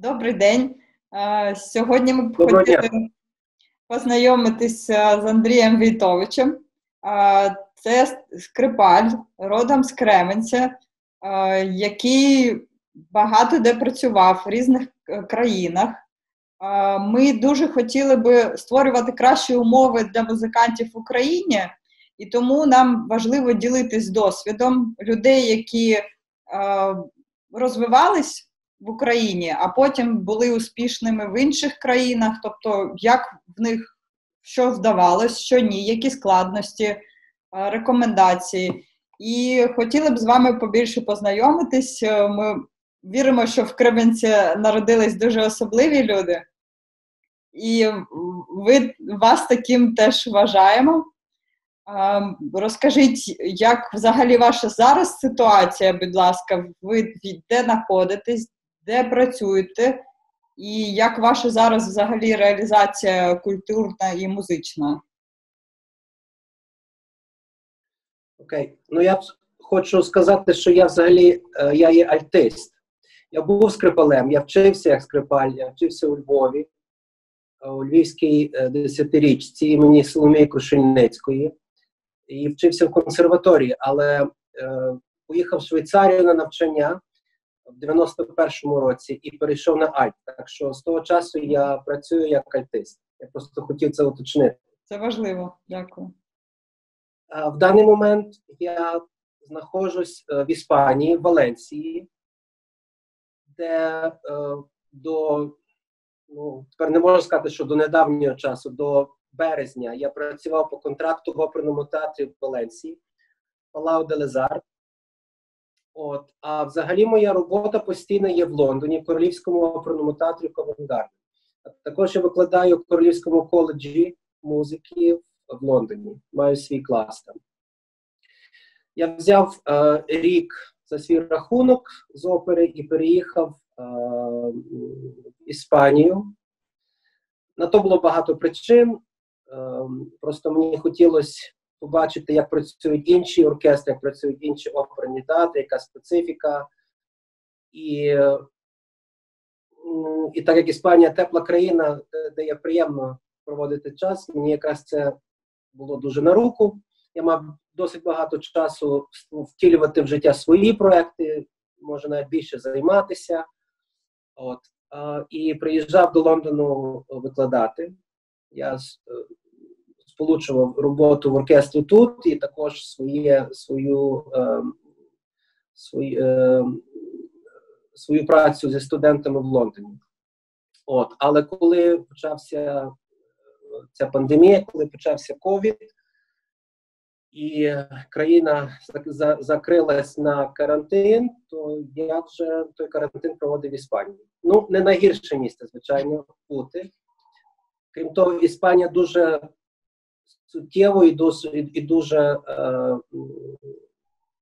Добрий день. Сьогодні ми б Доброго дня. хотіли познайомитися з Андрієм Війтовичем. Це скрипаль, родом з Кременця, який багато де працював в різних країнах. Ми дуже хотіли би створювати кращі умови для музикантів в Україні, і тому нам важливо ділитись досвідом людей, які розвивались в Україні, а потім були успішними в інших країнах, тобто як в них що вдавалось, що ні, які складності, рекомендації. І хотіли б з вами побільше познайомитись. Ми віримо, що в Кременці народились дуже особливі люди, і вас таким теж вважаємо. Розкажіть, як взагалі ваша зараз ситуація, будь ласка, ви де знаходитесь, де працюєте, і як ваша зараз взагалі реалізація культурна і музична? Окей. Ну, я хочу сказати, що я взагалі я є альтист. Я був скрипалем, я вчився як скрипаль, я вчився у Львові, у Львівській десятирічці імені Соломії Крушельницької. І вчився в консерваторії, але поїхав в Швейцарію на навчання в 91-му році і перейшов на альт. Так що з того часу я працюю як альтист. Я просто хотів це уточнити. Це важливо. Дякую. В даний момент я знаходжусь в Іспанії, в Валенсії, де тепер не можу сказати, що до недавнього часу, до березня я працював по контракту в оперному театрі в Валенсії, Палау де Лезар. А взагалі моя робота постійно є в Лондоні, в Королівському оперному театрі Ковенгарден. Також я викладаю в Королівському коледжі музики в Лондоні, маю свій клас там. Я взяв рік за свій рахунок з опери і переїхав в Іспанію. На то було багато причин. Просто мені хотілося побачити, як працюють інші оркестри, як працюють інші оперні театри, яка специфіка. І так як Іспанія тепла країна, де є приємно проводити час, мені якраз це було дуже на руку. Я мав досить багато часу втілювати в життя свої проекти, може навіть більше займатися. І приїжджав до Лондону викладати. Я сполучував роботу в оркестрі тут і також свою працю зі студентами в Лондоні. Але коли почався ця пандемія, коли почався ковід, і країна закрилась на карантин, то я вже той карантин проводив в Іспанії. Ну, не найгірше місце, звичайно, бути. Крім того, Іспанія дуже суттєво і дуже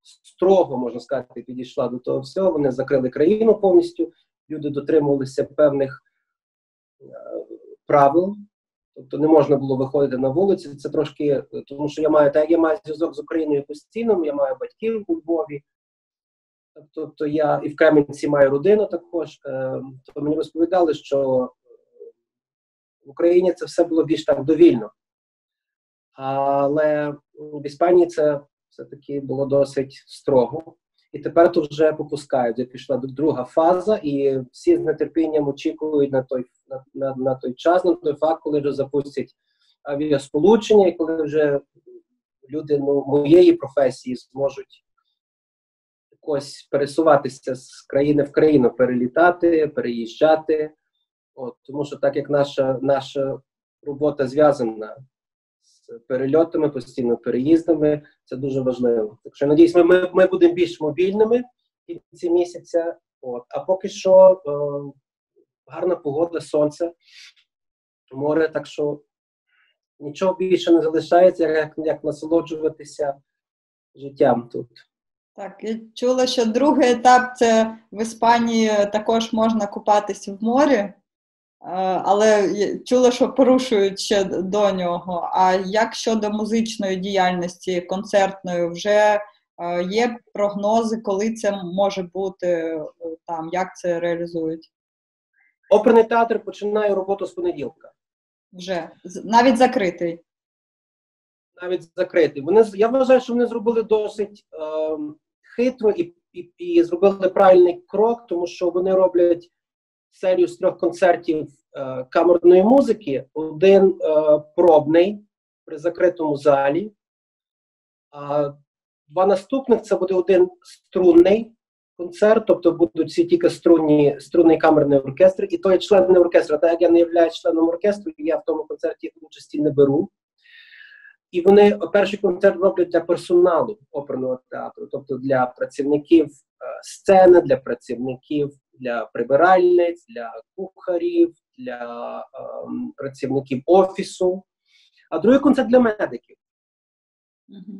строго, можна сказати, підійшла до того всього. Вони закрили країну повністю, люди дотримувалися певних правил. Тобто не можна було виходити на вулиці. Це трошки, тому що я маю зв'язок з Україною постійно, я маю батьків у Львові. Тобто я і в Кременці маю родину також. То мені розповідали, що в Україні це все було більш так довільно. Але в Іспанії це все-таки було досить строго. І тепер тут вже попускають. Вже пішла друга фаза, і всі з нетерпінням очікують на той час, на той факт, коли вже запустять авіасполучення, і коли вже люди моєї професії зможуть якось пересуватися з країни в країну, перелітати, переїжджати. Тому що так як наша робота зв'язана з перельотами, постійно переїздами, це дуже важливо. Так що, надіюсь, ми будемо більш мобільними в кінці місяця. А поки що гарна погода, сонце, море, так що нічого більше не залишається, як насолоджуватися життям тут. Так, я чула, що другий етап – це в Іспанії також можна купатися в морі, але чула, що порушують ще до нього. А як щодо музичної діяльності, концертної, вже є прогнози, коли це може бути там, як це реалізують? Оперний театр починає роботу з понеділка. Вже навіть закритий. Навіть закритий. Я вважаю, що вони зробили досить хитро і зробили правильний крок, тому що вони роблять серію з 3 концертів камерної музики, один пробний при закритому залі, а 2 наступних це буде один струнний концерт, тобто будуть всі тільки струнний камерний оркестр, і то є члени оркестру. Так як я не являюсь членом оркестру, я в тому концерті участі не беру. І вони перший концерт роблять для персоналу оперного театру, тобто для працівників сцени, для працівників, для прибиральниць, для кухарів, для працівників офісу, а другий концерт для медиків.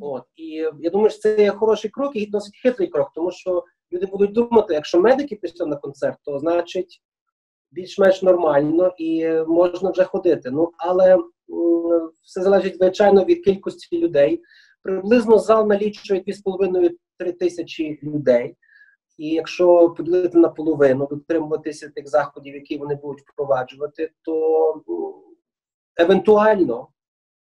От. І я думаю, що це є хороший крок і досить хитрий крок, тому що люди будуть думати, якщо медики пішли на концерт, то значить більш-менш нормально і можна вже ходити. Ну, але все залежить, звичайно, від кількості людей. Приблизно зал налічує 2,5-3 тисячі людей. І якщо поділити на половину, дотримуватися тих заходів, які вони будуть впроваджувати, то евентуально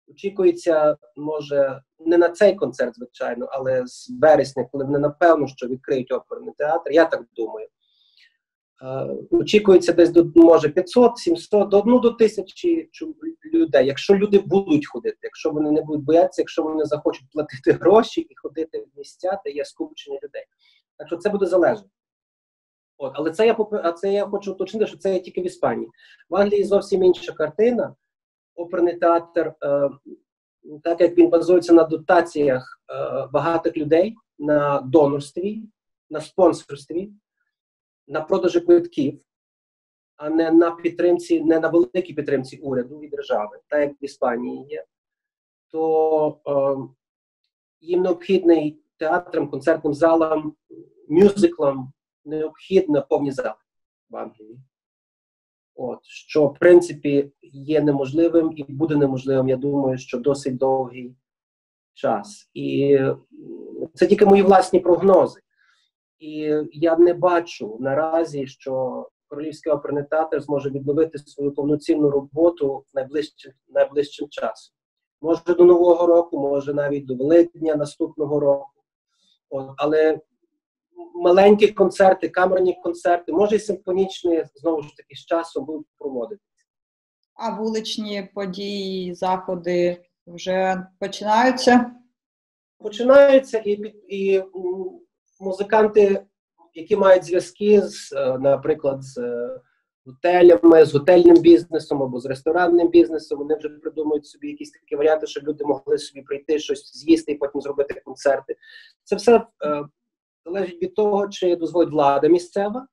очікується, може, не на цей концерт, звичайно, але з вересня, коли вони напевно, що відкриють оперний театр, я так думаю, очікується десь, може, 500, 700, до 1000 людей, якщо люди будуть ходити, якщо вони не будуть боятися, якщо вони захочуть платити гроші і ходити в місця, де є скупчення людей. Так що це буде залежно. От, але це я хочу уточнити, що це є тільки в Іспанії. В Англії зовсім інша картина. Оперний театр, так як він базується на дотаціях багатих людей, на донорстві, на спонсорстві, на продажі квитків, а не на підтримці, не на великій підтримці уряду і держави, так як в Іспанії є, то їм необхідний театрам, концертним залам, мюзиклам необхідно повні зали в Англії. От, що, в принципі, є неможливим і буде неможливим, я думаю, що досить довгий час. І це тільки мої власні прогнози. І я не бачу наразі, що Королівський оперний театр зможе відновити свою повноцінну роботу найближчим часом. Може до Нового року, може навіть до Великдня наступного року. От, але маленькі концерти, камерні концерти, може і симфонічні, знову ж таки, з часом будуть проводитися. А вуличні події, заходи вже починаються? Починаються і музиканти, які мають зв'язки, наприклад, з готелями, з готельним бізнесом або з ресторанним бізнесом, вони вже придумують собі якісь такі варіанти, щоб люди могли собі прийти, щось з'їсти і потім зробити концерти. Це все залежить від того, чи дозволить влада місцева,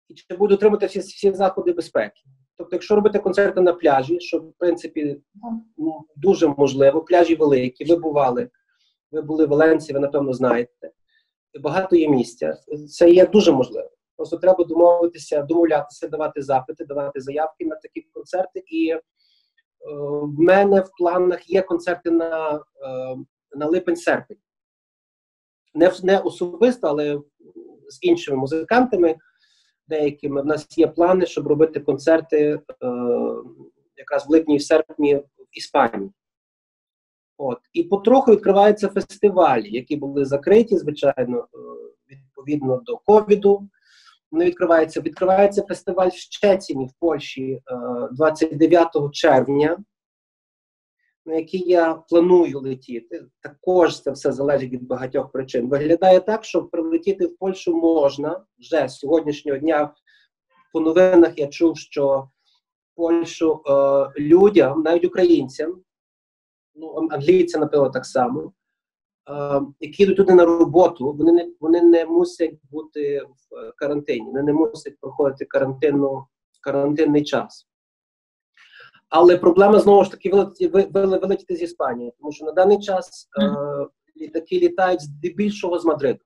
і чи будуть отримати всі заходи безпеки. Тобто, якщо робити концерти на пляжі, що, в принципі, дуже можливо, пляжі великі, ви були в Валенції, ви, напевно, знаєте, багато є місця. Це є дуже можливо. Просто треба домовлятися, давати запити, давати заявки на такі концерти. І в мене в планах є концерти на липень-серпень. Не особисто, але з іншими музикантами деякими. В нас є плани, щоб робити концерти якраз в липні і в серпні в Іспанії. От. І потроху відкриваються фестивалі, які були закриті, звичайно, відповідно до ковіду. Вони відкривається фестиваль в Щеціні в Польщі 29 червня, на який я планую летіти. Також це все залежить від багатьох причин. Виглядає так, що прилетіти в Польщу можна вже з сьогоднішнього дня. По новинах я чув, що Польщу людям, навіть українцям, англійцям, напевно, так само, які йдуть туди на роботу, вони не мусять бути в карантині, вони не мусять проходити карантинний час. Але проблема, знову ж таки, вилетіти з Іспанії, тому що на даний час літаки літають здебільшого з Мадриду.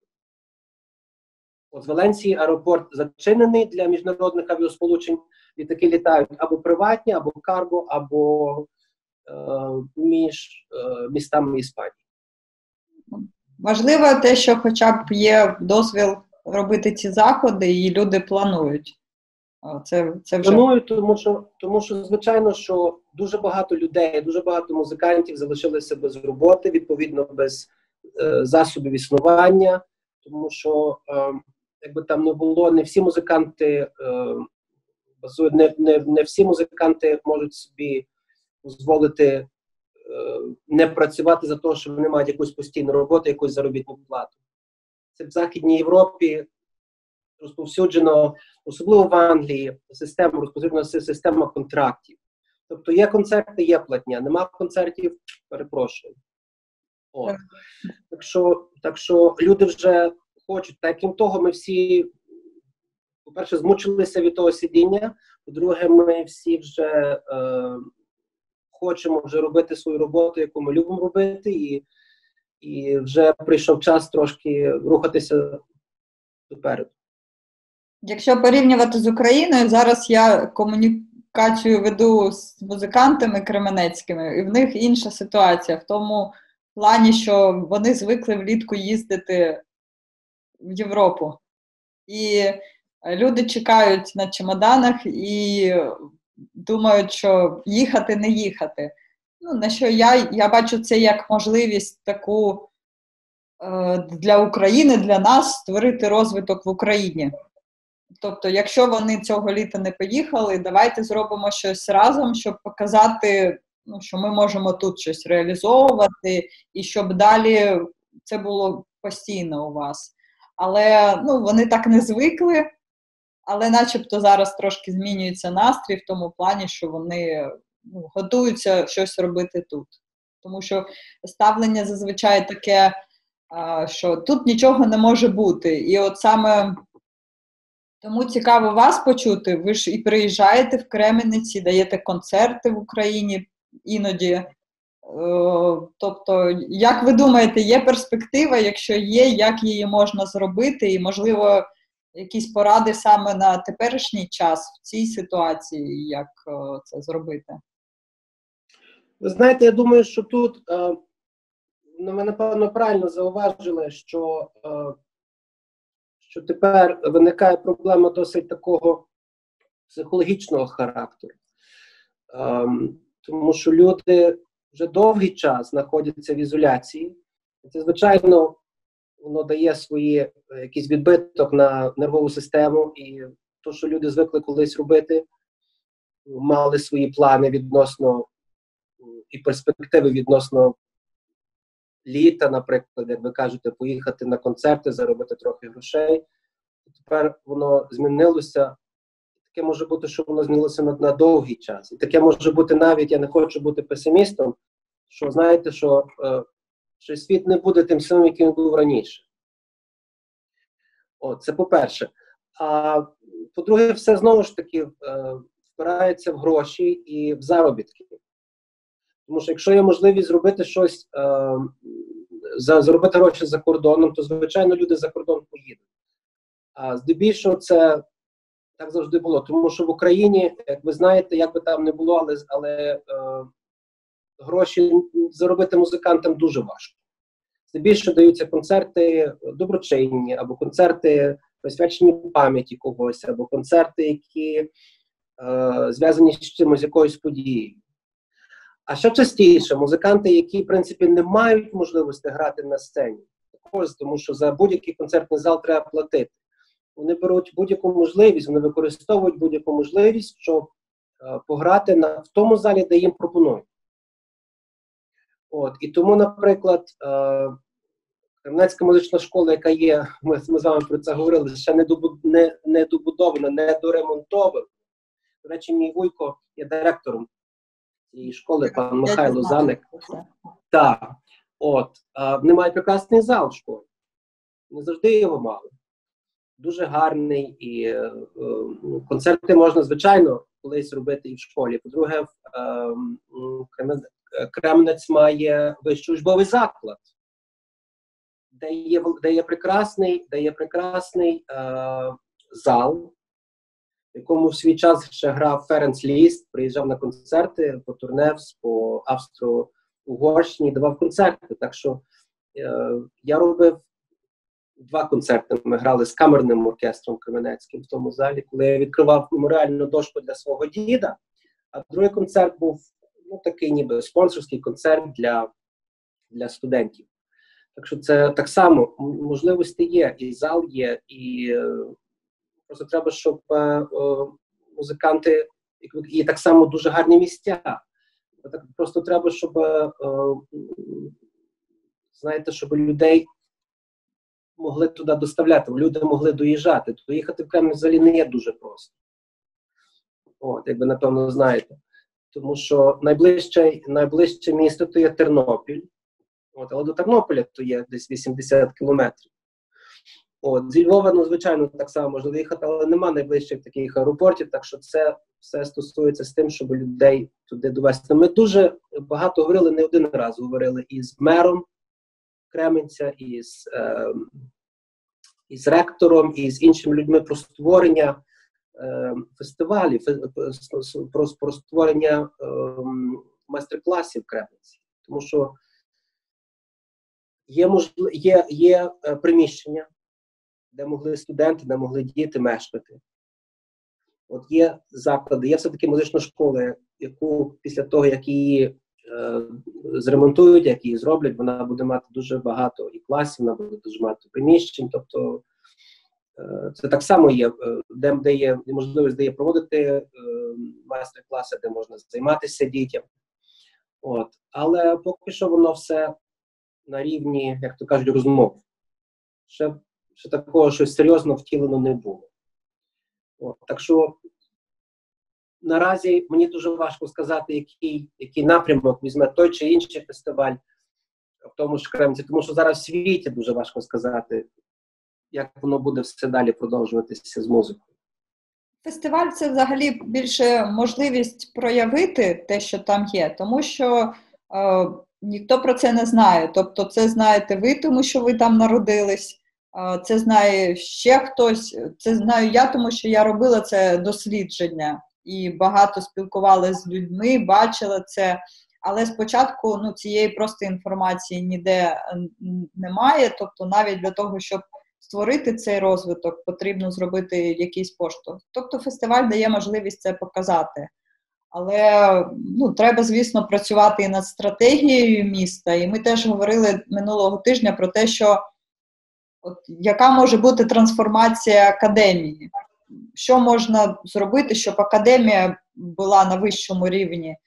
От з Валенції аеропорт зачинений для міжнародних авіасполучень, літаки літають або приватні, або карго, або між містами Іспанії. Важливо те, що хоча б є дозвіл робити ці заходи, і люди планують. Це вже... Планую, тому що, звичайно, що дуже багато людей, дуже багато музикантів залишилися без роботи, відповідно, без засобів існування, тому що, якби там не було, не всі музиканти не всі музиканти можуть собі дозволити не працювати за те, що вони мають якусь постійну роботу, якусь заробітну плату. Це в Західній Європі розповсюджено, особливо в Англії, розповсюджена система контрактів. Тобто є концерти, є платня, нема концертів, перепрошую. О. Так що люди вже хочуть. Та крім того, ми всі, по-перше, змучилися від того сидіння, по-друге, ми всі вже хочемо вже робити свою роботу, яку ми любимо робити, і вже прийшов час трошки рухатися допереду. Якщо порівнювати з Україною, зараз я комунікацію веду з музикантами кременецькими, і в них інша ситуація, в тому плані, що вони звикли влітку їздити в Європу. І люди чекають на чемоданах і думають, що їхати, не їхати. Ну, на що я бачу це як можливість таку для України, для нас створити розвиток в Україні. Тобто, якщо вони цього літа не поїхали, давайте зробимо щось разом, щоб показати, що ми можемо тут щось реалізовувати, і щоб далі це було постійно у вас. Але вони так не звикли, але начебто зараз трошки змінюється настрій в тому плані, що вони готуються щось робити тут. Тому що ставлення зазвичай таке, що тут нічого не може бути. І от саме тому цікаво вас почути. Ви ж і приїжджаєте в Кременець, даєте концерти в Україні іноді. Тобто, як ви думаєте, є перспектива? Якщо є, як її можна зробити? І, можливо, якісь поради саме на теперішній час в цій ситуації, як це зробити? Ви знаєте, я думаю, що тут ми, напевно, правильно зауважили, що тепер виникає проблема досить такого психологічного характеру. Тому що люди вже довгий час знаходяться в ізоляції. Це, звичайно, воно дає свої якийсь відбиток на нервову систему, і те, що люди звикли колись робити, мали свої плани відносно і перспективи відносно літа, наприклад, як ви кажете, поїхати на концерти, заробити трохи грошей. Тепер воно змінилося. Таке може бути, що воно змінилося на довгий час. І таке може бути навіть, я не хочу бути песимістом, що, знаєте, що світ не буде тим самим, яким він був раніше. Це по-перше. А по-друге, все знову ж таки впирається в гроші і в заробітки. Тому що якщо є можливість зробити щось, заробити гроші за кордоном, то, звичайно, люди за кордон поїдуть. А здебільшого це так завжди було. Тому що в Україні, як ви знаєте, як би там не було, але гроші заробити музикантам дуже важко. Здебільшого даються концерти доброчинні, або концерти присвячені пам'яті когось, або концерти, які зв'язані з чимось, якоюсь подією. А ще частіше музиканти, які, в принципі, не мають можливості грати на сцені, також, тому що за будь-який концертний зал треба платити. Вони беруть будь-яку можливість, вони використовують будь-яку можливість, щоб пограти в тому залі, де їм пропонують. І тому, наприклад, Кременецька музична школа, яка є, ми з вами про це говорили, ще не добудована, не доремонтована. До речі, мій вуйко є директором цієї школи, пан Михайло Заник. Так. Вони мають прекрасний зал в школі. Не завжди його мали. Дуже гарний, і концерти можна, звичайно, колись робити і в школі. По-друге, Кременець має вищий учбовий заклад, де є прекрасний зал, в якому в свій час ще грав Ференц Ліст, приїжджав на концерти по Турневс, по Австро-Угорщині, давав концерти. Так що я робив 2 концерти ми грали з камерним оркестром Кременецьким в тому залі, коли я відкривав меморіальну дошку для свого діда, а другий концерт був такий ніби спонсорський концерт для студентів. Так що це так само, можливості є, і зал є, і просто треба, щоб музиканти, і так само дуже гарні місця. Просто треба, щоб, знаєте, щоб людей могли туди доставляти, люди могли доїжджати. Доїхати в Кремль взагалі не є дуже просто. Як ви, напевно, знаєте. Тому що найближче місто то є Тернопіль. Але до Тернополя то є десь 80 кілометрів. Зі Львова, звичайно, так само можна доїхати, але нема найближчих таких аеропортів, так що це все стосується з тим, щоб людей туди довести. Ми дуже багато говорили, не один раз говорили і з мером Кременця, і з ректором, і з іншими людьми про створення фестивалів, про створення майстер-класів в Кременці. Тому що є приміщення, де могли студенти, де могли діти мешкати. Є заклади, є все-таки музична школа, яку після того, як її зремонтують, як її зроблять, вона буде мати дуже багато і класів, вона буде дуже багато приміщень. Тобто це так само є, де є можливість, де є проводити майстер-класи, де можна займатися дітям. Але поки що воно все на рівні, як то кажуть, розмов. Ще такого щось серйозно втілено не було. Так що наразі мені дуже важко сказати, який напрямок візьме той чи інший фестиваль в тому ж Кременці, тому що зараз в світі дуже важко сказати, як воно буде все далі продовжуватися з музикою. Фестиваль – це взагалі більше можливість проявити те, що там є, тому що ніхто про це не знає. Тобто це знаєте ви, тому що ви там народились, це знає ще хтось, це знаю я, тому що я робила це дослідження і багато спілкувалася з людьми, бачила це, але спочатку цієї просто інформації ніде немає, тобто навіть для того, щоб створити цей розвиток, потрібно зробити якийсь поштовх. Тобто фестиваль дає можливість це показати. Але треба, звісно, працювати і над стратегією міста. І ми теж говорили минулого тижня про те, що яка може бути трансформація академії. Що можна зробити, щоб академія була на вищому рівні.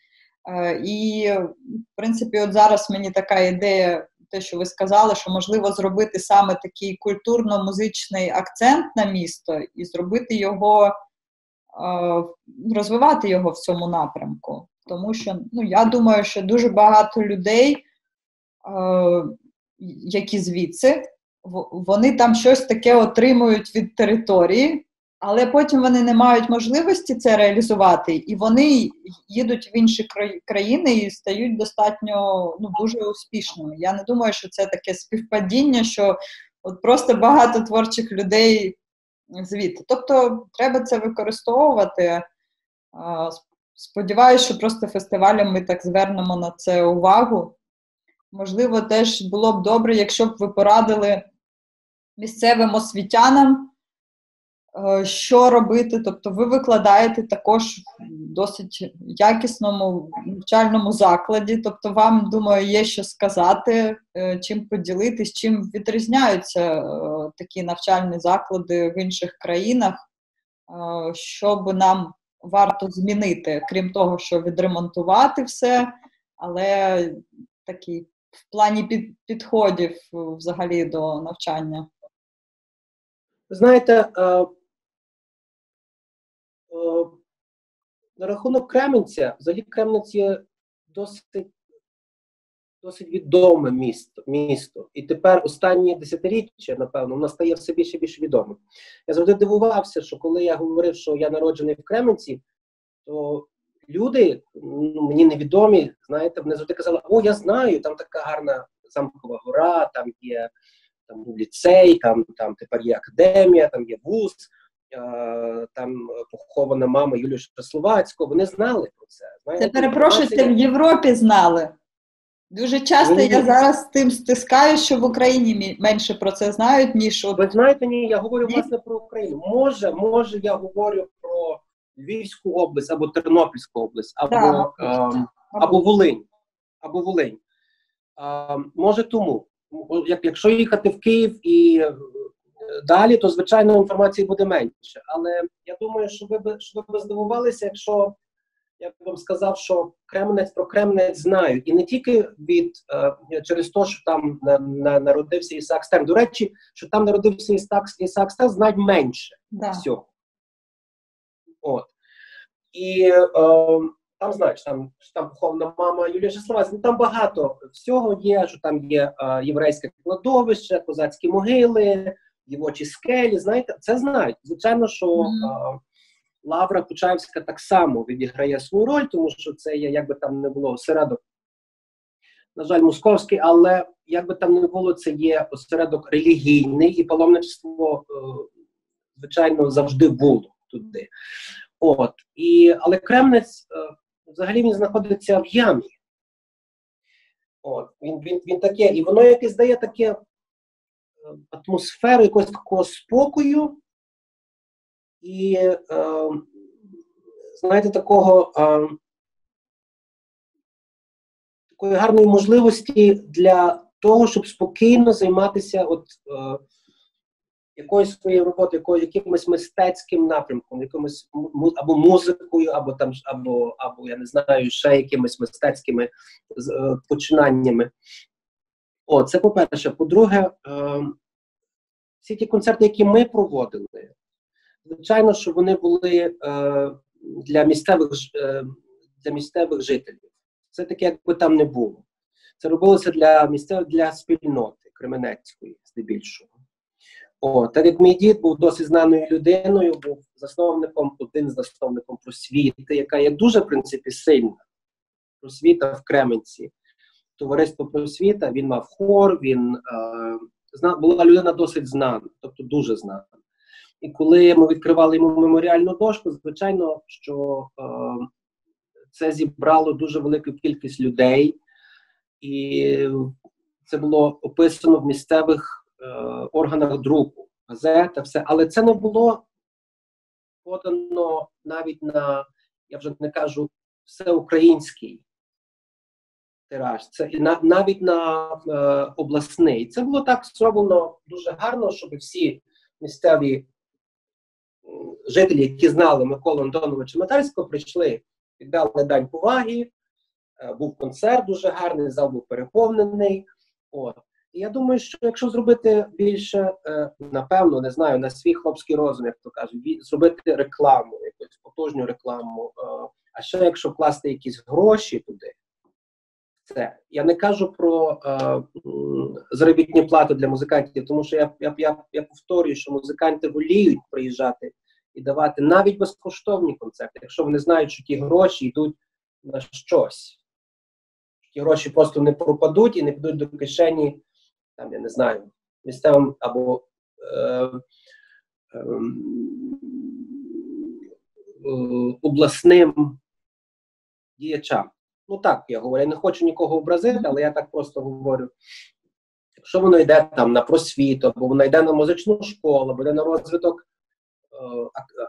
І, в принципі, зараз мені така ідея, те, що ви сказали, що можливо зробити саме такий культурно-музичний акцент на місто і зробити його, розвивати його в цьому напрямку. Тому що, я думаю, що дуже багато людей, які звідси, вони там щось таке отримують від території, але потім вони не мають можливості це реалізувати, і вони їдуть в інші країни і стають достатньо, дуже успішними. Я не думаю, що це таке співпадіння, що просто багато творчих людей звідти. Тобто треба це використовувати. Сподіваюся, що просто фестивалем ми так звернемо на це увагу. Можливо, теж було б добре, якщо б ви порадили місцевим освітянам, що робити. Тобто ви викладаєте також в досить якісному навчальному закладі, тобто вам, думаю, є що сказати, чим поділитись, чим відрізняються такі навчальні заклади в інших країнах, що б нам варто змінити, крім того, що відремонтувати все, але такий в плані підходів взагалі до навчання. Знаєте, на рахунок Кременця, взагалі Кременець є досить відоме місто. І тепер останні десятиріччя, напевно, воно стає все більше і більше відомим. Я завжди дивувався, що коли я говорив, що я народжений в Кременці, то люди, мені невідомі, знаєте, вони завжди казали: о, я знаю, там така гарна Замкова гора, там є ліцей, там тепер є академія, там є вуз, там похована мама Юлія Словацького. Вони знали про це. Знаєте, це, перепрошую, це в Європі знали. Дуже часто я зараз з тим стискаюсь, що в Україні менше про це знають, ніж... Ви знаєте, ні, я говорю, власне, про Україну. Може, я говорю про Львівську область, або Тернопільську область, або Волинь. Може тому. Якщо їхати в Київ і далі, то, звичайно, інформації буде менше. Але я думаю, що ви б здивувалися, якщо я б вам сказав, що про Кременець знають. І не тільки через те, що там народився Ісаак Стern. До речі, що там народився Ісаак Стern, знають менше всього. От. І там, знаєш, там похована мама Юлія Жиславець, там багато всього є, що там є єврейське кладовище, козацькі могили, дівочі скелі, знаєте, це знають. Звичайно, що Лавра Почаївська так само відіграє свою роль, тому що це є, як би там не було, осередок, на жаль, московський, але як би там не було, це є осередок релігійний, і паломництво, звичайно, завжди було туди. От. Але Кременець, взагалі, він знаходиться в ямі. От. Він таке, і воно якесь дає таке атмосферу якогось такого спокою, і, знаєте, такої гарної можливості для того, щоб спокійно займатися якоюсь своєю роботою, якимось мистецьким напрямком, якимось або музикою, або я не знаю, ще якимись мистецькими починаннями. Це по-перше. По-друге, всі ті концерти, які ми проводили, звичайно, що вони були для місцевих жителів. Це таке, якби там не було. Це робилося для спільноти Кременецької, здебільшого. Так як мій дід був досить знаною людиною, був один з засновником просвіти, яка є дуже, в принципі, сильна. Просвіта в Кременці. Товариство просвіта, він мав хор, була людина досить знана, тобто дуже знана. І коли ми відкривали йому меморіальну дошку, звичайно, що це зібрало дуже велику кількість людей, і це було описано в місцевих органах друку, газета, все. Але це не було подано навіть на, я вже не кажу, всеукраїнський тираж, це навіть на обласний. Це було так зроблено дуже гарно, щоб всі місцеві жителі, які знали Миколу Антоновича Метальського, прийшли, віддали дань поваги, був концерт дуже гарний, зал був переповнений. І я думаю, що якщо зробити більше, напевно, не знаю, на свій хлопський розум, як то кажуть, зробити рекламу, якусь потужну рекламу, а ще якщо вкласти якісь гроші туди, це. Я не кажу про заробітні плати для музикантів, тому що я повторюю, що музиканти воліють приїжджати і давати навіть безкоштовні концерти, якщо вони знають, що ті гроші йдуть на щось. Ті гроші просто не пропадуть і не підуть до кишені, там, я не знаю, місцевим або обласним діячам. Так, я говорю, я не хочу нікого образити, але я так просто говорю. Якщо воно йде там на просвіту, або воно йде на музичну школу, або йде на розвиток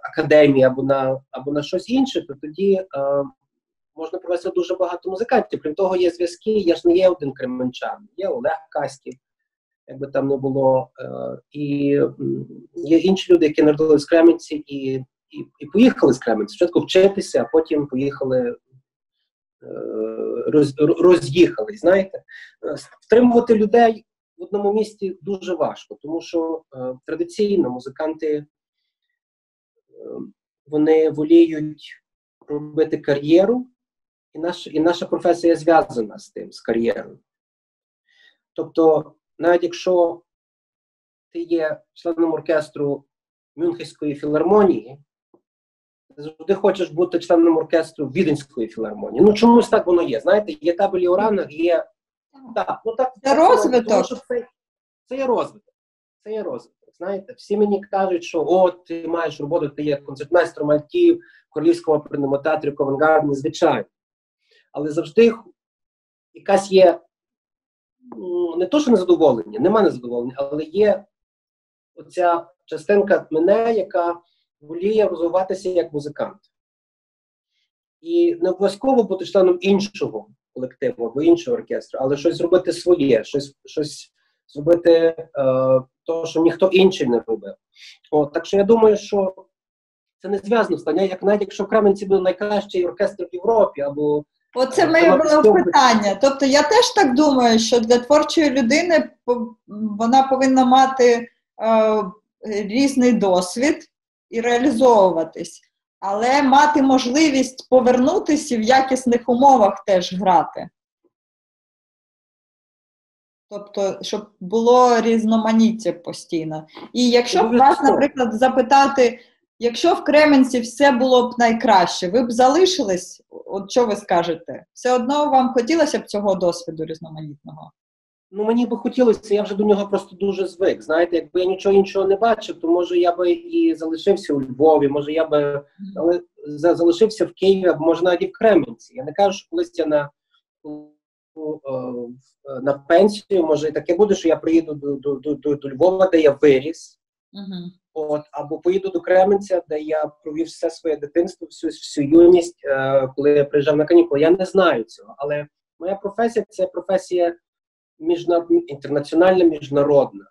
академії, або на щось інше, то тоді можна провести дуже багато музикантів. Крім того, є зв'язки, я ж не є один кременчан, є Олег Каськів, якби там не було, і є інші люди, які народилися в Кременці і поїхали з Кременця. Спочатку вчитися, а потім поїхали, роз'їхали, знаєте. Втримувати людей в одному місті дуже важко, тому що традиційно музиканти, вони воліють робити кар'єру, і наша професія зв'язана з тим, з кар'єрою. Тобто, навіть якщо ти є членом оркестру Мюнхенської філармонії, ти завжди хочеш бути членом оркестру Віденської філармонії. Чомусь так воно є. Знаєте, є табелі у ранах, є... Це розвиток. Це є розвиток. Це є розвиток. Знаєте, всі мені кажуть, що ти маєш роботу, ти є концертмейстром альтів, Королівського оперному театрі Ковенгардені, звичайно. Але завжди якась є не то, що незадоволення, нема незадоволення, але є оця частинка мене, яка воліє розвиватися як музикант. І не обов'язково бути членом іншого колективу або іншого оркестру, але щось зробити своє, щось зробити того, що ніхто інший не робив. Так що я думаю, що це не зв'язано з тим, як навіть якщо в Кременці був найкращий оркестр в Європі, або... Оце моє було питання. Тобто я теж так думаю, що для творчої людини вона повинна мати різний досвід і реалізовуватись, але мати можливість повернутися і в якісних умовах теж грати. Тобто, щоб було різноманіття постійно. І якщо б вас, наприклад, запитати, якщо в Кременці все було б найкраще, ви б залишились? От що ви скажете? Все одно вам хотілося б цього досвіду різноманітного? Ну, мені би хотілося, я вже до нього просто дуже звик. Знаєте, якби я нічого іншого не бачив, то може я би і залишився у Львові, може я би залишився в Києві, або може навіть і в Кременці. Я не кажу, що колись я на пенсію, може і таке буде, що я приїду до Львова, де я виріс, або поїду до Кременця, де я провів все своє дитинство, всю юність, коли я приїжджав на канікули. Я не знаю цього, але моя професія – це професія інтернаціональна, міжнародна,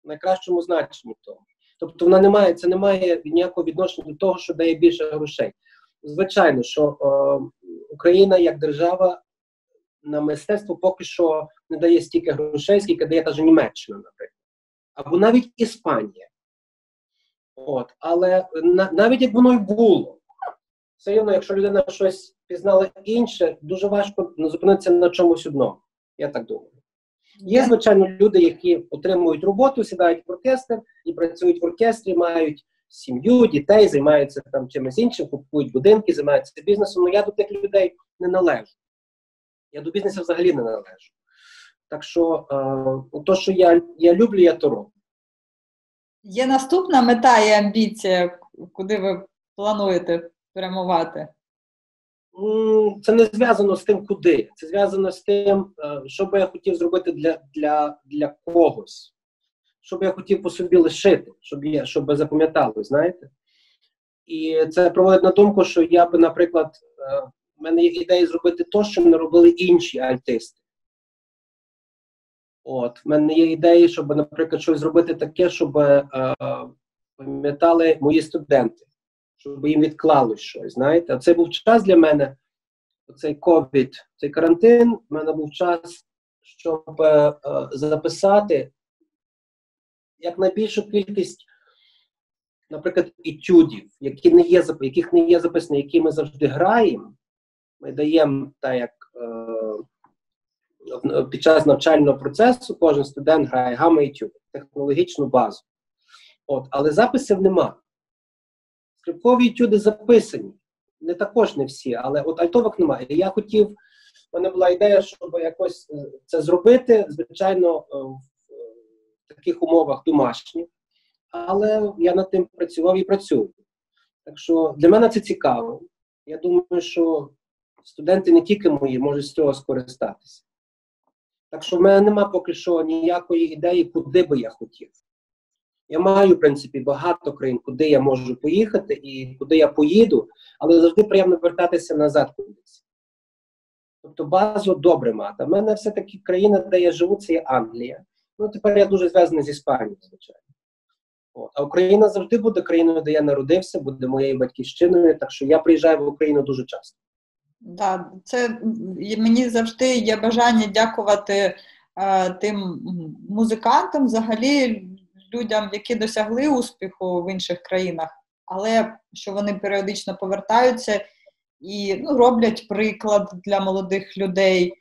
в найкращому значенні того. Тобто це не має ніякого відношення до того, що дає більше грошей. Звичайно, що Україна як держава на мистецтво поки що не дає стільки грошей, скільки дає та ж Німеччина, наприклад. Або навіть Іспанія. Але навіть як воно й було, все одно, якщо людина щось пізнала інше, дуже важко зупинитися на чомусь одному. Я так думаю. Є, звичайно, люди, які отримують роботу, сідають в оркестр і працюють в оркестрі, мають сім'ю, дітей, займаються там чимось іншим, купують будинки, займаються бізнесом. Але я до тих людей не належу. Я до бізнесу взагалі не належу. Так що, то, що я люблю, я то роблю. Є наступна мета і амбіція, куди ви плануєте прямувати? Це не зв'язано з тим, куди. Це зв'язано з тим, що би я хотів зробити для когось. Що би я хотів по собі лишити, щоб запам'ятали, знаєте. І це проводить на думку, що я би, наприклад, в мене є ідея зробити те, що не робили інші артисти. В мене є ідеї, щоб, наприклад, щось зробити таке, щоб пам'ятали мої студенти, щоб їм відклалось щось, знаєте. А це був час для мене, цей ковід, цей карантин, в мене був час, щоб записати якнайбільшу кількість, наприклад, етюдів, яких не є записані, які ми завжди граємо. Ми даємо, так як під час навчального процесу кожен студент грає гамма-етюд, технологічну базу. Але записів нема. Скрипкові етюди записані. Також не всі, але альтовок немає. І я хотів, в мене була ідея, щоб якось це зробити, звичайно, в таких умовах домашніх. Але я над тим працював і працюю. Так що для мене це цікаво. Я думаю, що студенти не тільки мої можуть з цього скористатися. Так що в мене нема поки що ніякої ідеї, куди би я хотів. Я маю, в принципі, багато країн, куди я можу поїхати і куди я поїду, але завжди приємно вертатися назад кудись. Тобто базу добре мати. У мене все-таки країна, де я живу, це є Англія. Тепер я дуже зв'язаний з Іспанією, звичайно. А Україна завжди буде країною, де я народився, буде моєю батьківщиною, так що я приїжджаю в Україну дуже часто. Так, мені завжди є бажання дякувати тим музикантам, взагалі людям, які досягли успіху в інших країнах, але що вони періодично повертаються і роблять приклад для молодих людей,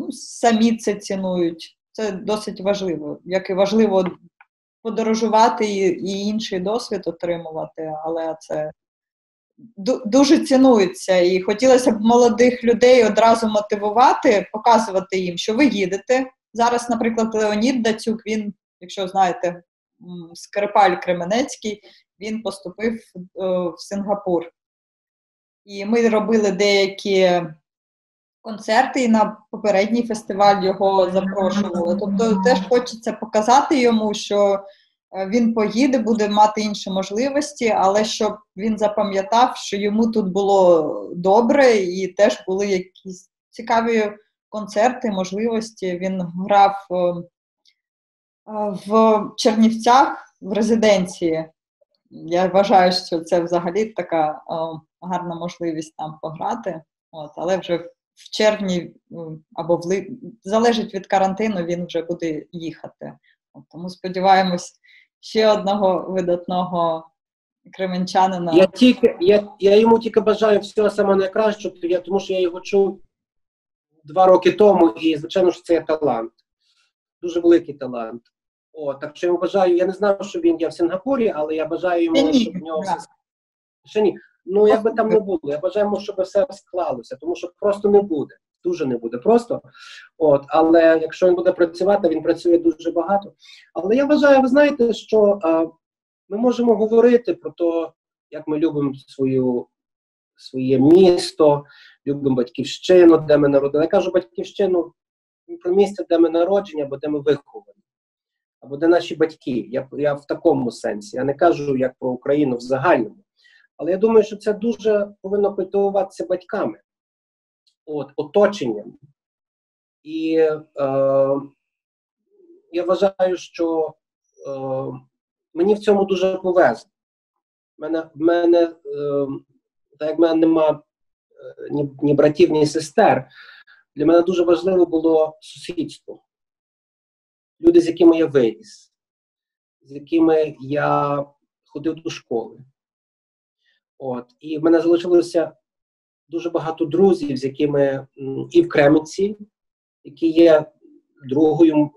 самі це цінують. Це досить важливо. Як і важливо подорожувати і інший досвід отримувати, але це дуже цінується. І хотілося б молодих людей одразу мотивувати, показувати їм, що ви їдете. Зараз, наприклад, Леонід Дацюк, він, якщо знаєте, Скрипаль Кременецький, він поступив в Сингапур. І ми робили деякі концерти, і на попередній фестиваль його запрошували. Тобто теж хочеться показати йому, що він поїде, буде мати інші можливості, але щоб він запам'ятав, що йому тут було добре, і теж були якісь цікаві концерти, можливості. Він грав в Чернівцях в резиденції. Я вважаю, що це взагалі така гарна можливість там пограти. Але вже в червні або залежить від карантину, він вже буде їхати. Тому сподіваємось, ще одного видатного кременчанина. Я йому тільки бажаю всього самого найкращого, тому що я його чув 2 роки тому, і, звичайно, що це є талант. Дуже великий талант. Так що я йому бажаю, я не знав, що він є в Сінгапурі, але я бажаю йому, щоб в нього все... Ще ні. Ну, як би там не було, я бажаю йому, щоб все склалося, тому що просто не буде. Дуже не буде просто. Але якщо він буде працювати, він працює дуже багато. Але я вважаю, ви знаєте, що ми можемо говорити про те, як ми любимо своє місто, любимо батьківщину, де ми народили. Я кажу батьківщину про місце, де ми народжені, або де ми виховані, або де наші батьки. Я в такому сенсі. Я не кажу, як про Україну в загальному. Але я думаю, що це дуже повинно культивуватися батьками, оточенням. І я вважаю, що мені в цьому дуже повезло. Так як в мене нема ні братів, ні сестер, для мене дуже важливо було сусідство. Люди, з якими я виріс, з якими я ходив до школи. І в мене залишилося дуже багато друзів, з якими і в Кременці, які є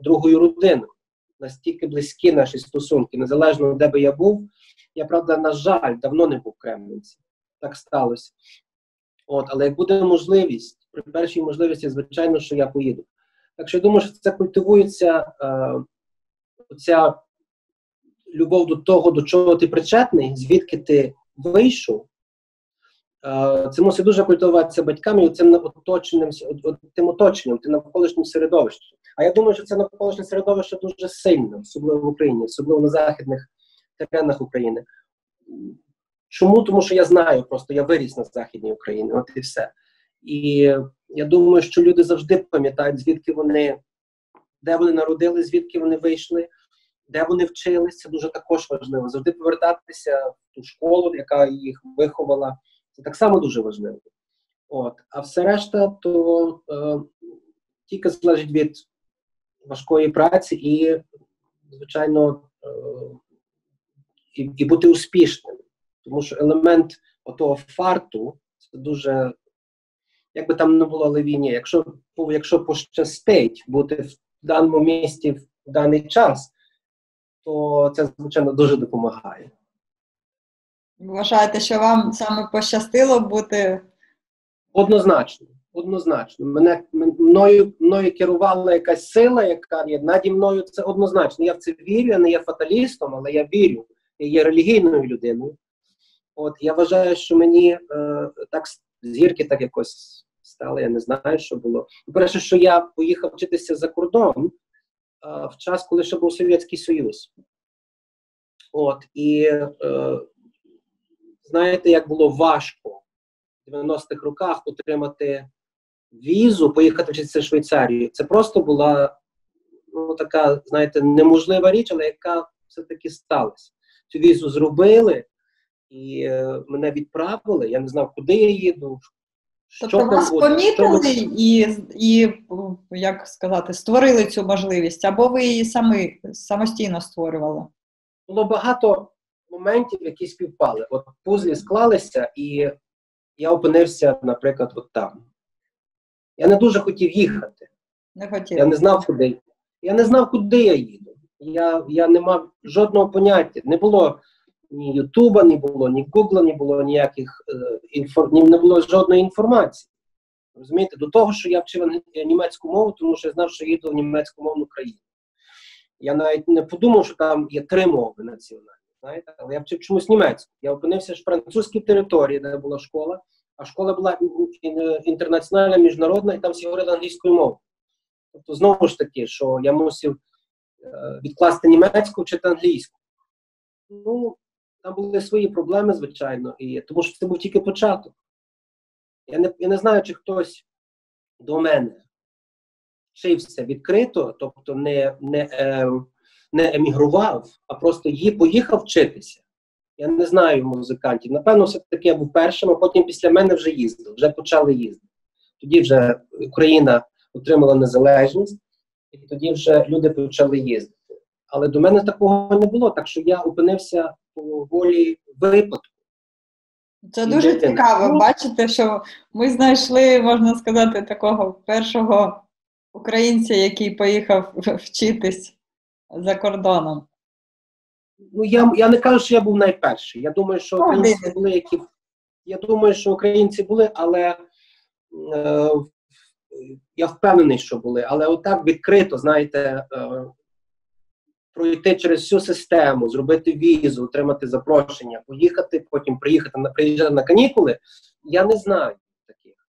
другою родиною. Настільки близькі наші стосунки, незалежно де би я був. Я, правда, на жаль, давно не був в Кременці. Так сталося. Але як буде можливість, при першій можливості, звичайно, що я поїду. Так що я думаю, що це культивується оця любов до того, до чого ти причетний, звідки ти вийшов. Це мусить дуже культивуватися батьками і тим оточенням, тим навколишнім середовищем. А я думаю, що це навколишнє середовище дуже сильне, особливо в Україні, особливо на західних теренах України. Чому? Тому що я знаю, просто я виріс на Західній Україні, от і все. І я думаю, що люди завжди пам'ятають, звідки вони, де вони народились, звідки вони вийшли, де вони вчились, це дуже також важливо. Завжди повертатися в ту школу, яка їх виховала, це так само дуже важливо. А все решта, то тільки залежить від важкої праці і, звичайно, і бути успішним. Тому що елемент отого фарту, це дуже, як би там не було, але війні, якщо пощастить бути в даному місці в даний час, то це, звичайно, дуже допомагає. Вважаєте, що вам саме пощастило бути? Однозначно. Мною керувала якась сила, яка є наді мною, це однозначно. Я в це вірю, я не є фаталістом, але я вірю. Я є релігійною людиною. Я вважаю, що мені так зірки так якось стали, я не знаю, що було. Перше, що я поїхав вчитися за кордон в час, коли ще був Совєтський Союз. І знаєте, як було важко в 90-х роках отримати візу, поїхати вчитися в Швейцарію. Це просто була така, знаєте, неможлива річ, але яка все-таки сталася. Цю візу зробили, і мене відправили, я не знав, куди я їду, тобто вас помітили і, як сказати, створили цю можливість, або ви її самостійно створювали? Було багато моментів, які співпали. Пузлі склалися, і я опинився, наприклад, там. Я не дуже хотів їхати. Не хотів. Я не знав, куди. Я не знав, куди я їду. Я не мав жодного поняття. Не було ні Ютуба, не було ні Гугла, не було ніяких не було жодної інформації. Розумієте? До того, що я вчив німецьку мову, тому що я знав, що їду в німецько-мовну країну. Я навіть не подумав, що там є 3 мови національні. Знаєте? Але я вчив чомусь німецьку. Я опинився в французькій території, де була школа, А школа була інтернаціональна, міжнародна, і там всі говорили англійською мовою. Тобто, знову ж таки, що я мусив відкласти німецьку, вчити англійську. Ну, там були свої проблеми, звичайно, і тому що це був тільки початок. Я не знаю, чи хтось до мене вчився відкрито, тобто не емігрував, а просто поїхав вчитися. Я не знаю музикантів. Напевно, все-таки я був першим, а потім після мене вже їздив, вже почали їздити. Тоді вже Україна отримала незалежність, і тоді вже люди почали їздити. Але до мене такого не було, так що я опинився по волі випадку. Це дуже цікаво. Бачите, що ми знайшли, можна сказати, такого першого українця, який поїхав вчитись за кордоном. Ну, я не кажу, що я був найперший. Я думаю, що українці були, але я впевнений, що були. Але отак відкрито, знаєте, пройти через всю систему, зробити візу, отримати запрошення, поїхати, потім приїжджати на канікули, я не знаю таких.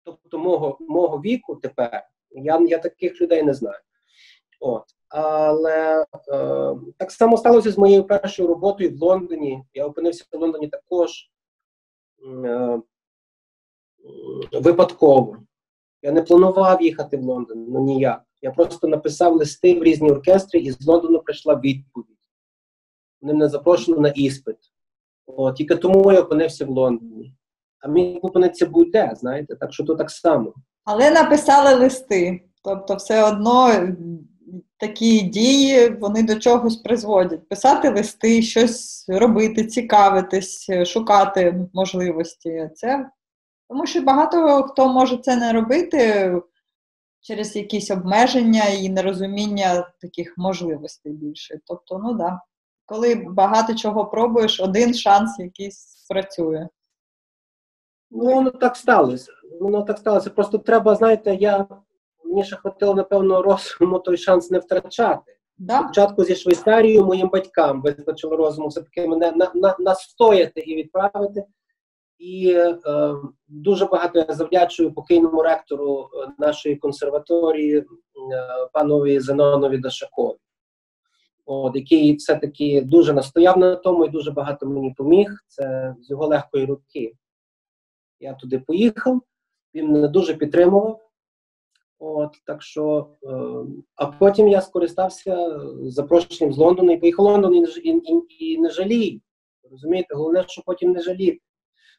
Тобто мого віку тепер, я таких людей не знаю. От. Але так само сталося з моєю першою роботою в Лондоні. Я опинився в Лондоні також випадково. Я не планував їхати в Лондон, ну ніяк. Я просто написав листи в різні оркестри, і з Лондону прийшла відповідь. Вони мене запрошували на іспит. От, тільки тому я опинився в Лондоні. А міг опинитися будь-де, знаєте, так що то так само. Але написали листи. Тобто все одно такі дії, вони до чогось призводять. Писати листи, щось робити, цікавитись, шукати можливості. Тому що багато хто може це не робити через якісь обмеження і нерозуміння таких можливостей більше. Тобто, ну да, коли багато чого пробуєш, один шанс якийсь спрацює. Ну, воно так сталося. Просто треба, знаєте, мені ще хватило, напевно, розуму той шанс не втрачати. Да? Спочатку зі Швейцарією моїм батькам вистачило розуму все-таки мене настояти і відправити. І дуже багато я завдячую покійному ректору нашої консерваторії, панові Зенонові Дашакові, який все-таки дуже настояв на тому і дуже багато мені поміг. Це з його легкої руки. Я туди поїхав, він мене дуже підтримував. Так що, а потім я скористався запрошенням з Лондону і поїхав в Лондон і не жалію. Розумієте, головне, що потім не жаліти.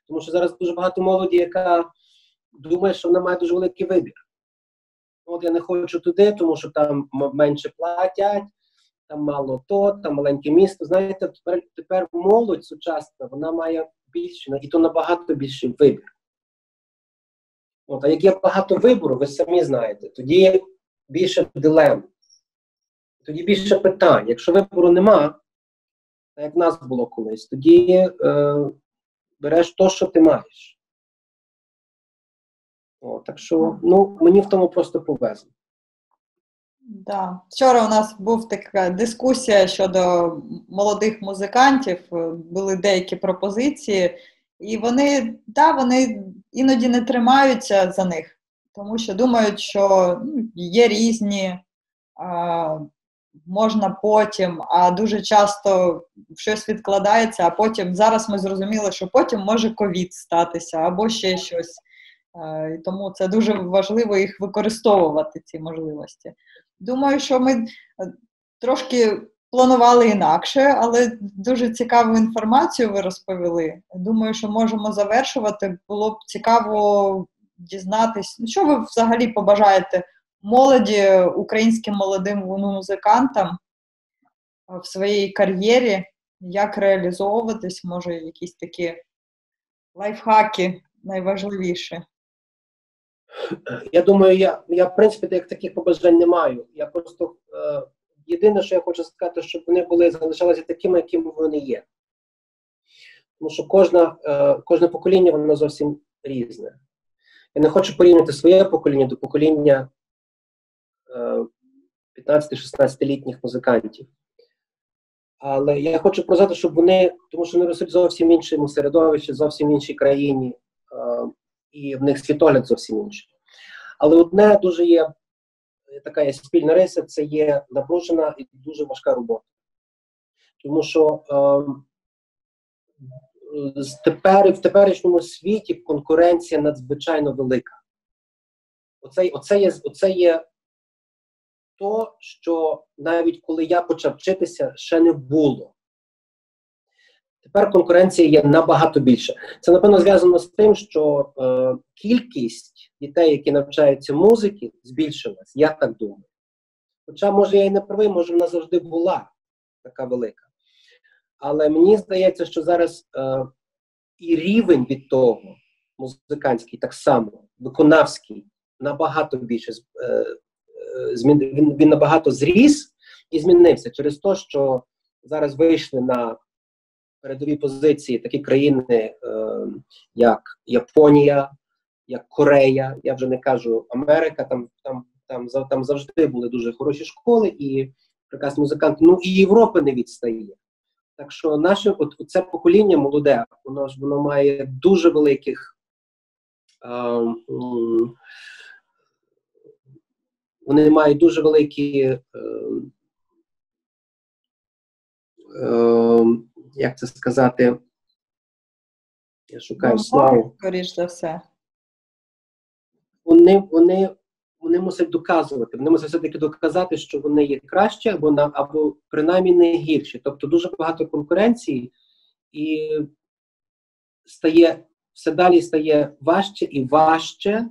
Тому що зараз дуже багато молоді, яка думає, що вона має дуже великий вибір. Я не хочу туди, тому що там менше платять, там мало там маленьке місто. Знаєте, тепер молодь сучасна, вона має більше, і то набагато більший вибір. А як є багато вибору, ви самі знаєте, тоді є більше дилем, тоді більше питань. Якщо вибору нема, як в нас було колись, тоді береш то, що ти маєш. Так що, мені в тому просто повезло. Да. Вчора у нас був така дискусія щодо молодих музикантів, були деякі пропозиції, і вони іноді не тримаються за них, тому що думають, що є різні, можна потім, а дуже часто щось відкладається, а потім, зараз ми зрозуміли, що потім може ковід статися, або ще щось. І тому це дуже важливо їх використовувати, ці можливості. Думаю, що ми трошки планували інакше, але дуже цікаву інформацію ви розповіли. Думаю, що можемо завершувати. Було б цікаво дізнатись, що ви взагалі побажаєте молоді, українським молодим музикантам в своїй кар'єрі, як реалізовуватись, може, якісь такі лайфхаки найважливіші. Я думаю, я в принципі, як таких побажань не маю. Я просто, єдине, що я хочу сказати, щоб вони залишалися такими, якими вони є. Тому що кожне покоління, воно зовсім різне. Я не хочу порівняти своє покоління до покоління 15-16-літніх музикантів. Але я хочу сказати, щоб тому що вони ростуть зовсім в іншому середовищі, зовсім в іншій країні. і в них світогляд зовсім інший. Але одне дуже є, така є спільна риса, це є напружена і дуже важка робота. Тому що в теперішньому світі конкуренція надзвичайно велика. Оце є то, що навіть коли я почав вчитися, ще не було. Тепер конкуренція є набагато більше. Це, напевно, зв'язано з тим, що кількість дітей, які навчаються музики, збільшилась, я так думаю. Хоча, може, я і не правий, може, вона завжди була така велика. Але мені здається, що зараз і рівень від того, музикантський так само, виконавський, набагато більше, він набагато зріс і змінився через те, що зараз вийшли на передові позиції такі країни, як Японія, як Корея, я вже не кажу Америка, там завжди були дуже хороші школи і прекрасні музиканти, ну і Європа не відстає. Так що це покоління молоде, воно має дуже великих, вони мають дуже великі, як це сказати, я шукаю слово. Скоріш за все. Вони мусять доказувати, вони мусять все-таки доказати, що вони є краще, або принаймні не гірші. Тобто дуже багато конкуренції і все далі стає важче і важче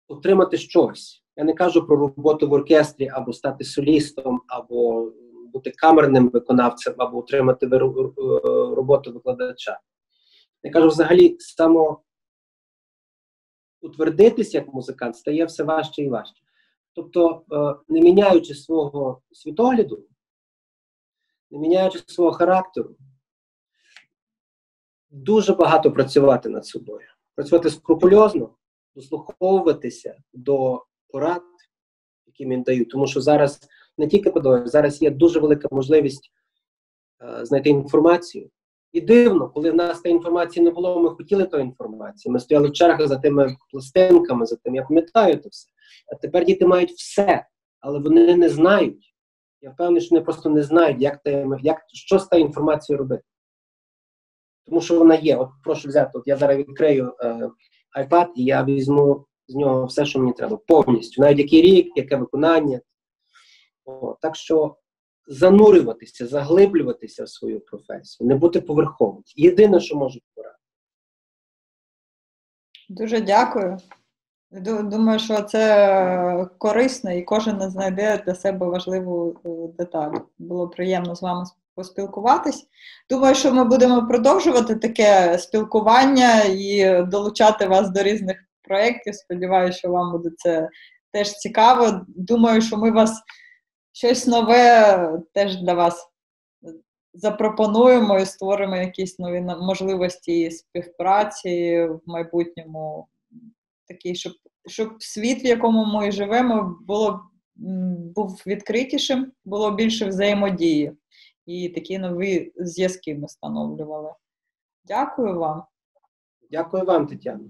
отримати щось. Я не кажу про роботу в оркестрі, або стати солістом, або бути камерним виконавцем, або отримати роботу викладача. Я кажу, взагалі, утвердитися як музикант стає все важче і важче. Тобто, не міняючи свого світогляду, не міняючи свого характеру, дуже багато працювати над собою. Працювати скрупульозно, дослуховуватися до порад, які їм дають. Тому що зараз не тільки педагоги, зараз є дуже велика можливість знайти інформацію. І дивно, коли в нас тієї інформації не було, ми хотіли тої інформації. Ми стояли в чергах за тими пластинками, за тим, я пам'ятаю це все. А тепер діти мають все, але вони не знають. Я впевнений, що вони просто не знають, що з тією інформацією робити. Тому що вона є. От прошу взяти, от я зараз відкрию iPad і я візьму з нього все, що мені треба, повністю. Навіть який рік, яке виконання. Так що занурюватися, заглиблюватися в свою професію, не бути поверховим. Єдине, що можу порадити. Дуже дякую. Думаю, що це корисно і кожен знайде для себе важливу деталь. Було приємно з вами поспілкуватись. Думаю, що ми будемо продовжувати таке спілкування і долучати вас до різних проєктів. Сподіваюся, що вам буде це теж цікаво. Думаю, що ми вас щось нове теж для вас запропонуємо і створимо якісь нові можливості співпраці в майбутньому. Такий, щоб світ, в якому ми живемо, був відкритішим, було більше взаємодії. І такі нові зв'язки ми встановлювали. Дякую вам. Дякую вам, Тетяна.